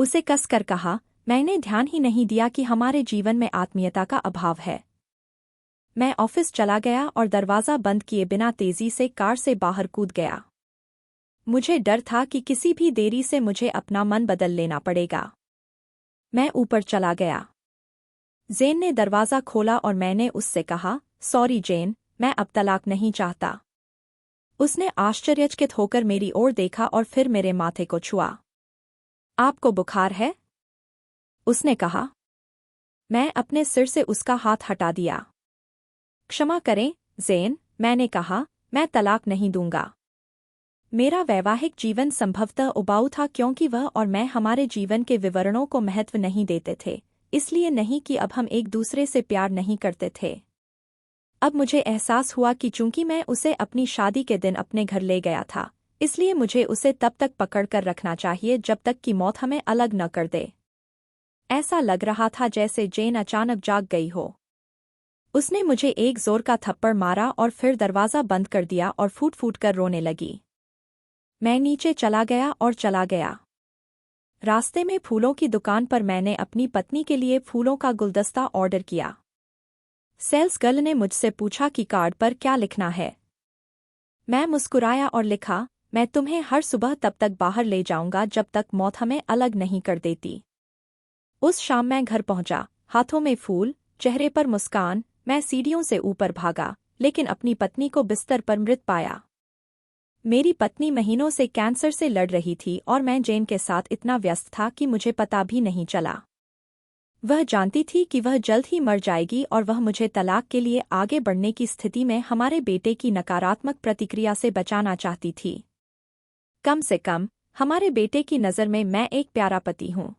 उसे कसकर कहा, मैंने ध्यान ही नहीं दिया कि हमारे जीवन में आत्मीयता का अभाव है। मैं ऑफिस चला गया और दरवाज़ा बंद किए बिना तेजी से कार से बाहर कूद गया। मुझे डर था कि किसी भी देरी से मुझे अपना मन बदल लेना पड़ेगा। मैं ऊपर चला गया। जेन ने दरवाज़ा खोला और मैंने उससे कहा, सॉरी जेन, मैं अब तलाक नहीं चाहता। उसने आश्चर्यचकित होकर मेरी ओर देखा और फिर मेरे माथे को छुआ। आपको बुखार है? उसने कहा। मैं अपने सिर से उसका हाथ हटा दिया। क्षमा करें, जेन, मैंने कहा, मैं तलाक नहीं दूंगा। मेरा वैवाहिक जीवन संभवतः उबाऊ था क्योंकि वह और मैं हमारे जीवन के विवरणों को महत्व नहीं देते थे, इसलिए नहीं कि अब हम एक दूसरे से प्यार नहीं करते थे। अब मुझे एहसास हुआ कि चूंकि मैं उसे अपनी शादी के दिन अपने घर ले गया था, इसलिए मुझे उसे तब तक पकड़ कर रखना चाहिए जब तक कि मौत हमें अलग न कर दे। ऐसा लग रहा था जैसे जेन अचानक जाग गई हो। उसने मुझे एक जोर का थप्पड़ मारा और फिर दरवाज़ा बंद कर दिया और फूट फूट कर रोने लगी। मैं नीचे चला गया और चला गया। रास्ते में फूलों की दुकान पर मैंने अपनी पत्नी के लिए फूलों का गुलदस्ता ऑर्डर किया। सेल्स गर्ल ने मुझसे पूछा कि कार्ड पर क्या लिखना है। मैं मुस्कुराया और लिखा, मैं तुम्हें हर सुबह तब तक बाहर ले जाऊंगा जब तक मौत हमें अलग नहीं कर देती। उस शाम मैं घर पहुंचा, हाथों में फूल, चेहरे पर मुस्कान। मैं सीढ़ियों से ऊपर भागा, लेकिन अपनी पत्नी को बिस्तर पर मृत पाया। मेरी पत्नी महीनों से कैंसर से लड़ रही थी और मैं जेन के साथ इतना व्यस्त था कि मुझे पता भी नहीं चला। वह जानती थी कि वह जल्द ही मर जाएगी और वह मुझे तलाक के लिए आगे बढ़ने की स्थिति में हमारे बेटे की नकारात्मक प्रतिक्रिया से बचाना चाहती थी। कम से कम हमारे बेटे की नज़र में मैं एक प्यारा पति हूँ।